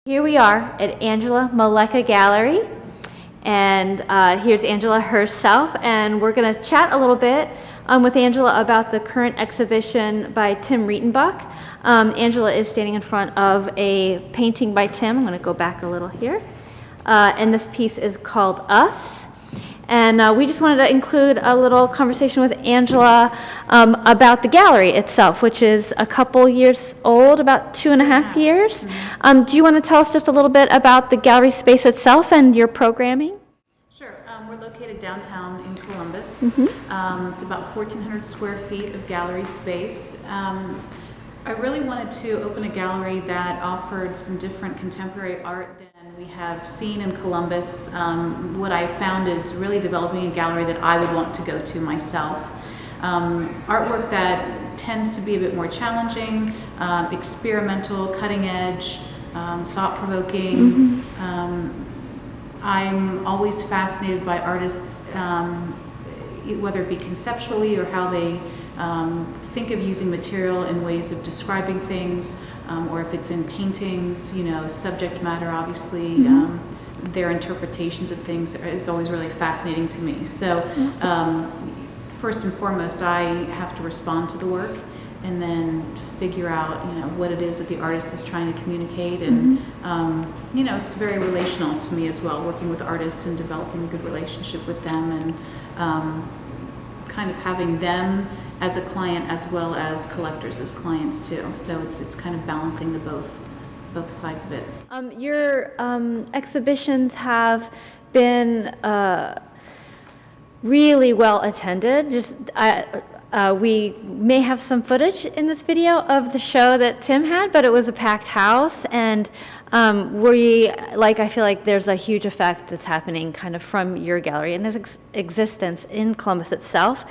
Here we are at Angela Meleca Gallery, and here's Angela herself, and we're going to chat a little bit with Angela about the current exhibition by Tim Rietenbach. Angela is standing in front of a painting by Tim. I'm going to go back a little here, and this piece is called Us. And we just wanted to include a little conversation with Angela about the gallery itself, which is a couple years old, about 2.5 years. Mm-hmm. Do you want to tell us just a little bit about the gallery space itself and your programming? Sure. We're located downtown in Columbus. Mm-hmm. It's about 1,400 square feet of gallery space. I really wanted to open a gallery that offered some different contemporary art than we have seen in Columbus. What I found is really developing a gallery that I would want to go to myself. Artwork that tends to be a bit more challenging, experimental, cutting edge, thought-provoking. Mm-hmm. I'm always fascinated by artists, whether it be conceptually or how they think of using material in ways of describing things, or if it's in paintings, subject matter, obviously, mm-hmm. Their interpretations of things is always really fascinating to me. So first and foremost, I have to respond to the work and then figure out, what it is that the artist is trying to communicate. And, mm-hmm. It's very relational to me as well, working with artists and developing a good relationship with them, and kind of having them as a client as well as collectors as clients too. So it's kind of balancing the both sides of it. Your exhibitions have been really well attended. We may have some footage in this video of the show that Tim had, but it was a packed house, and I feel like there's a huge effect that's happening kind of from your gallery and its existence in Columbus itself.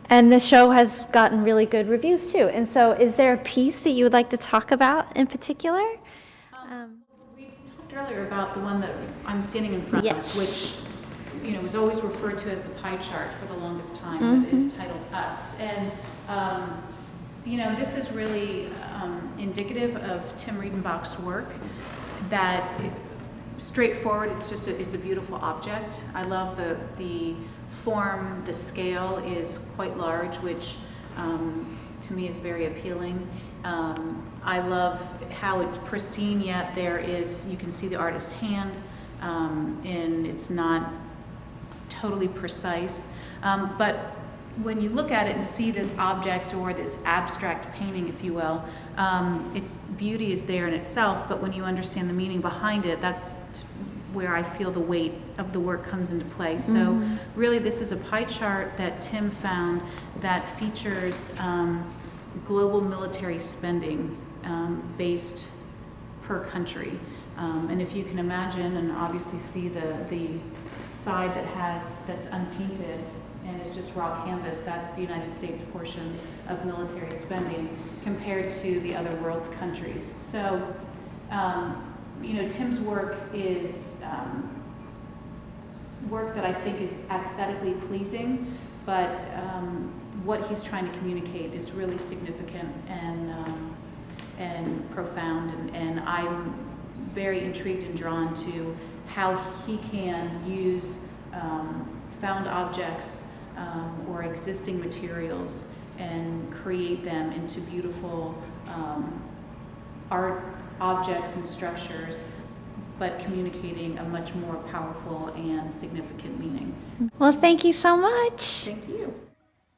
And the show has gotten really good reviews too. And so is there a piece that you would like to talk about in particular? We talked earlier about the one that I'm standing in front of, which was always referred to as the pie chart for the longest time, mm-hmm. but is titled Us. And this is really indicative of Tim Rietenbach's work. That straightforward, it's a beautiful object. I love the form, the scale is quite large, which to me is very appealing. I love how it's pristine, yet you can see the artist's hand, and it's not totally precise. But when you look at it and see this object or this abstract painting, if you will, its beauty is there in itself, but when you understand the meaning behind it, that's where I feel the weight of the work comes into play. So mm-hmm. really this is a pie chart that Tim found that features global military spending based per country. And if you can imagine and obviously see the side that's unpainted and it's just raw canvas, that's the United States portion of military spending compared to the other world's countries. So Tim's work is work that I think is aesthetically pleasing, but what he's trying to communicate is really significant and profound, and I'm very intrigued and drawn to how he can use found objects or existing materials and create them into beautiful art objects and structures, but communicating a much more powerful and significant meaning. Well, thank you so much. Thank you.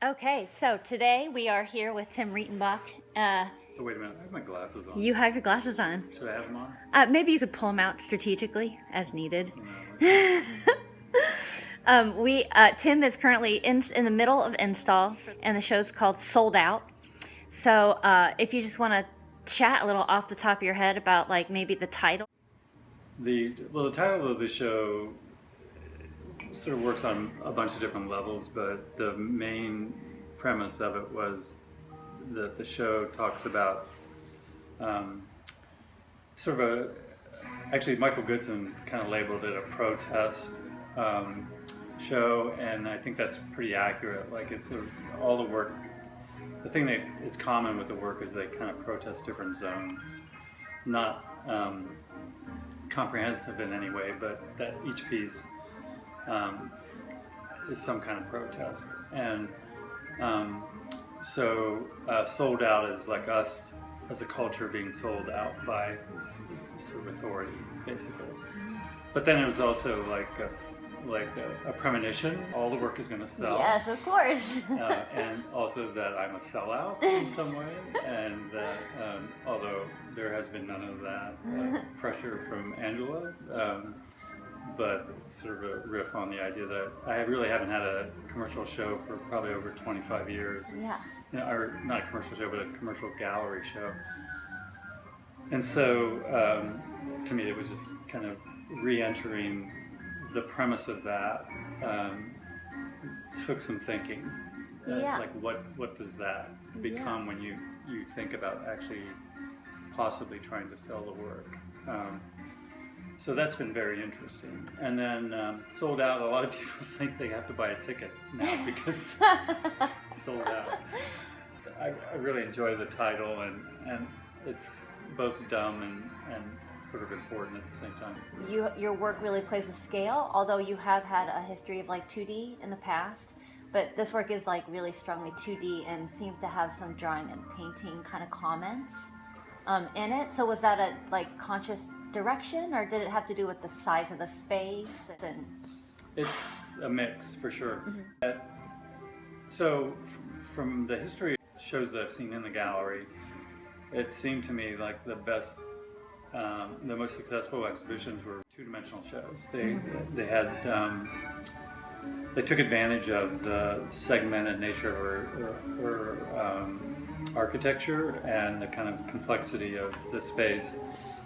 Okay, so today we are here with Tim Rietenbach. Oh, wait a minute, I have my glasses on. You have your glasses on. Should I have them on? Maybe you could pull them out strategically as needed. Tim is currently in the middle of install, and the show's called Sold Out. So if you just want to chat a little off the top of your head about maybe the title. The title of the show sort of works on a bunch of different levels, but the main premise of it was that the show talks about actually Michael Goodson kind of labeled it a protest show, and I think that's pretty accurate. It's all the work. The thing that is common with the work is they kind of protest different zones, not comprehensive in any way, but that each piece is some kind of protest. And so sold out is like us as a culture being sold out by sort of authority, basically. But then it was also like a premonition. All the work is going to sell. Yes, of course. And also that I'm a sellout in some way, and that although there has been none of that pressure from Angela, but sort of a riff on the idea that I really haven't had a commercial show for probably over 25 years. Yeah. You know, or not a commercial show, but a commercial gallery show. And so to me it was just kind of re-entering the premise of that. Took some thinking. Like what does that become when you think about actually possibly trying to sell the work? So that's been very interesting. And then sold out, a lot of people think they have to buy a ticket now because it's sold out. I really enjoy the title, and it's both dumb and sort of important at the same time. Your work really plays with scale, although you have had a history of like 2D in the past. But this work is like really strongly 2D and seems to have some drawing and painting kind of comments in it. So was that a like conscious direction, or did it have to do with the size of the space? And it's a mix for sure. Mm-hmm. So from the history shows that I've seen in the gallery, it seemed to me like the best, the most successful exhibitions were two-dimensional shows. They had they took advantage of the segmented nature of her architecture and the kind of complexity of the space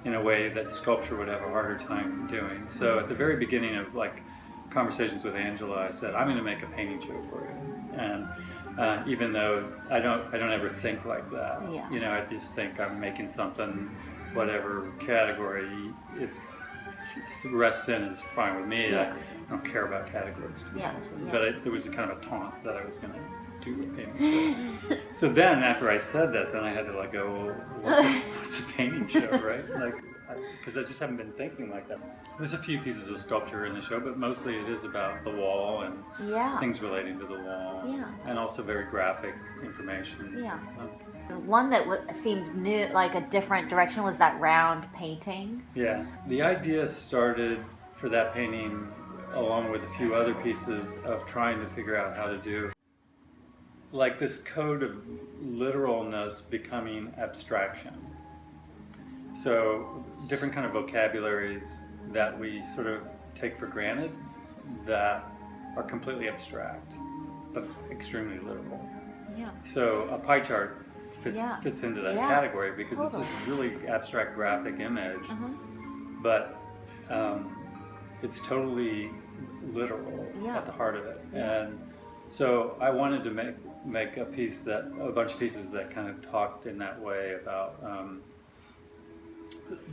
in a way that sculpture would have a harder time doing. So at the very beginning of like conversations with Angela, I said, I'm going to make a painting show for you. And even though I don't ever think like that. Yeah. You know, I just think I'm making something, whatever category it rests in is fine with me. Yeah. I don't care about categories, to be honest with you. Yeah. But there was a kind of a taunt that I was going to do a painting show. So then, after I said that, then I had to like go, well, what's a painting show, right? Like, because I just haven't been thinking like that. There's a few pieces of sculpture in the show, but mostly it is about the wall and things relating to the wall, and also very graphic information. Yeah. So. The one that seemed new, like a different direction, was that round painting. Yeah, the idea started for that painting, along with a few other pieces, of trying to figure out how to do like this code of literalness becoming abstraction. So different kind of vocabularies that we sort of take for granted that are completely abstract, but extremely literal. Yeah. So a pie chart fits into that category because it's this really abstract graphic image, but it's totally literal at the heart of it. And so I wanted to make a bunch of pieces that kind of talked in that way about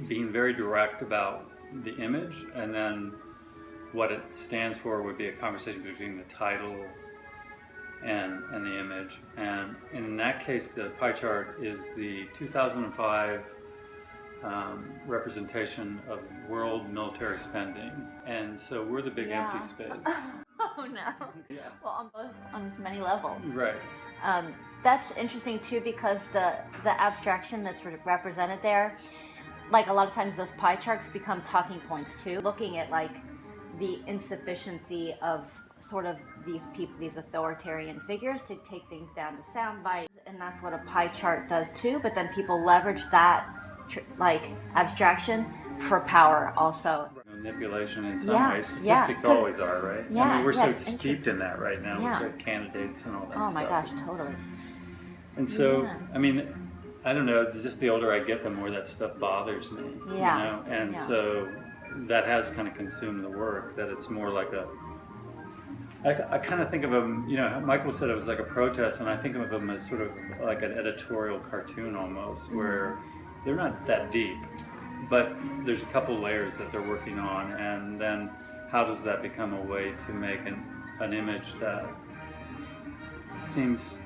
being very direct about the image, and then what it stands for would be a conversation between the title and the image. And in that case, the pie chart is the 2005 representation of world military spending. And so we're the big empty space. Oh no. Yeah. Well, on many levels. Right. That's interesting too, because the abstraction that's represented there, like a lot of times those pie charts become talking points too, looking at like the insufficiency of sort of these people, these authoritarian figures, to take things down to sound bites, and that's what a pie chart does too. But then people leverage that like abstraction for power also. Manipulation in some ways. Statistics always are, right? Yeah, I mean, we're so steeped in that right now with the candidates and all that stuff. Oh my gosh, totally. And so, I mean, I don't know, just the older I get, the more that stuff bothers me. You know? And so that has kind of consumed the work, that it's more like I kind of think of them, you know, Michael said it was like a protest, and I think of them as sort of like an editorial cartoon almost, where they're not that deep, but there's a couple layers that they're working on, and then how does that become a way to make an image that seems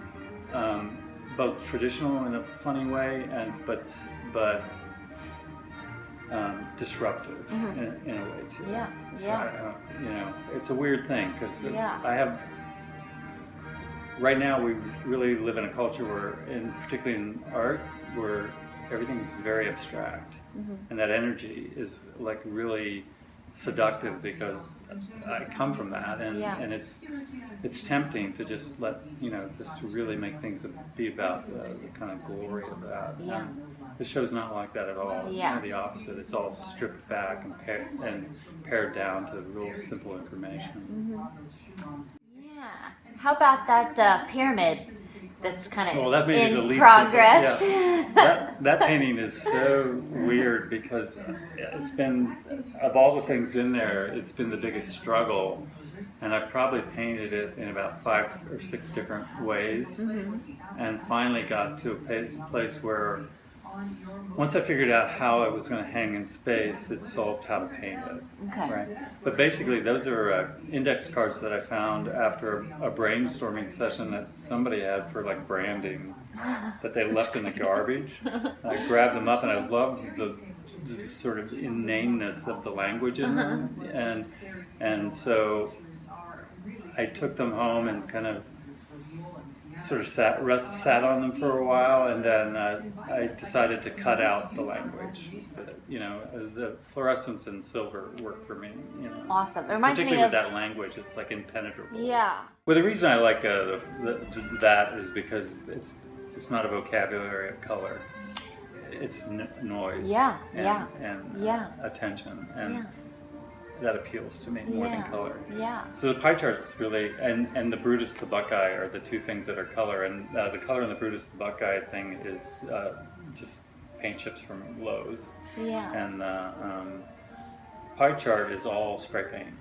both traditional in a funny way, but disruptive in a way too. Yeah, So yeah. you know, it's a weird thing because Yeah. I have. Right now, we really live in a culture where, particularly in art, where everything's very abstract, and that energy is like really seductive because I come from that, and it's tempting to just just really make things be about the kind of glory of that. Yeah. The show's not like that at all. It's kind of the opposite. It's all stripped back and pared down to real simple information. Yeah. How about that pyramid that's kind of That may be the in least progress? that painting is so weird because it's been, of all the things in there, it's been the biggest struggle, and I probably painted it in about 5 or 6 different ways, and finally got to a place where once I figured out how it was going to hang in space, it solved how to paint it. Okay. Right? But basically, those are index cards that I found after a brainstorming session that somebody had for like branding that they left in the garbage. I grabbed them up, and I loved the sort of inaneness of the language in them, and so I took them home and kind of sort of sat on them for a while, and then I decided to cut out the language. The fluorescence and silver work for me. Awesome. It reminds me particularly of with that language, it's like impenetrable. Yeah. Well, the reason I like that is because it's not a vocabulary of color. It's noise. Yeah. And attention and. That appeals to me more than color. Yeah. So the pie chart's really, and the Brutus, the Buckeye are the two things that are color, and the color in the Brutus, the Buckeye thing is just paint chips from Lowe's. Yeah. And pie chart is all spray paint.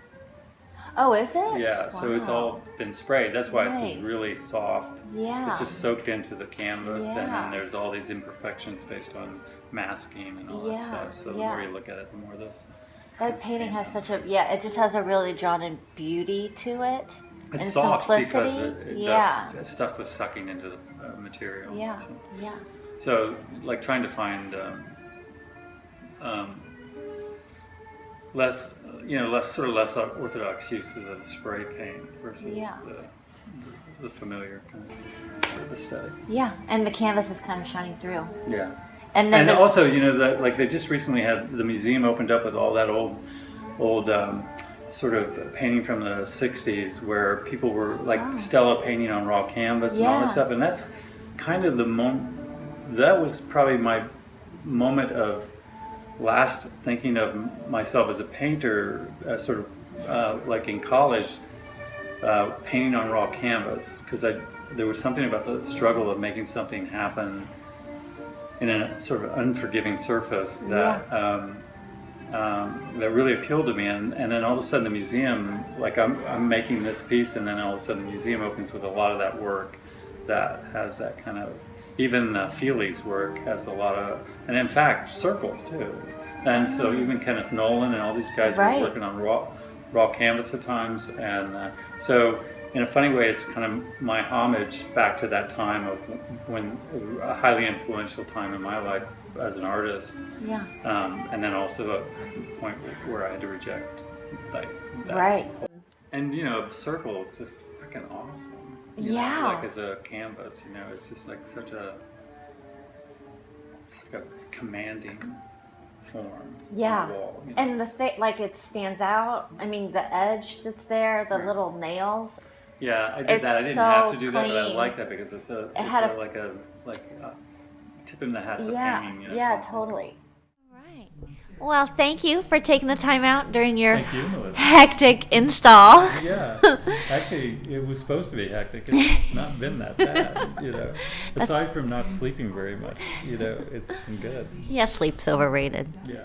Oh, is it? Yeah, so it's all been sprayed. That's why it's Nice. just really soft. Yeah. It's just soaked into the canvas, and Yeah. then there's all these imperfections based on masking and all that Yeah, stuff. So the yeah. more you look at it, the more this. That painting has such a, it just has a really drawn in beauty to it. It's and soft simplicity. because the stuff was sucking into the material. Yeah, So, yeah. so like trying to find less less orthodox uses of spray paint versus the familiar kind of aesthetic. Yeah, and the canvas is kind of shining through. Yeah. And then there's- also, that like they just recently had the museum opened up with all that old sort of painting from the 60s where people were like Stella painting on raw canvas and all that stuff, and that's kind of that was probably my moment of last thinking of myself as a painter, sort of like in college, painting on raw canvas, because there was something about the struggle of making something happen in a sort of unforgiving surface that that really appealed to me, and then all of a sudden the museum, like I'm making this piece, and then all of a sudden the museum opens with a lot of that work that has that kind of, even Feely's work has a lot of, and in fact circles too, and so even Kenneth Nolan and all these guys were working on raw canvas at times, and so in a funny way, it's kind of my homage back to that time of when a highly influential time in my life as an artist. Yeah. And then also a point where I had to reject like that. Right. And circle is just freaking awesome. Like as a canvas, it's just like it's like a commanding form. Yeah. On the wall, And the thing, like it stands out. I mean, the edge that's there, the little nails. Yeah, I did that. I didn't have to do that, but I like that because it's like a tip in the hat to painting. Yeah, totally. Right. Well, thank you for taking the time out during your Thank you, Melissa. hectic install. Yeah, actually, it was supposed to be hectic. It's not been that bad, Aside from not sleeping very much, it's been good. Yeah, sleep's overrated. Yeah.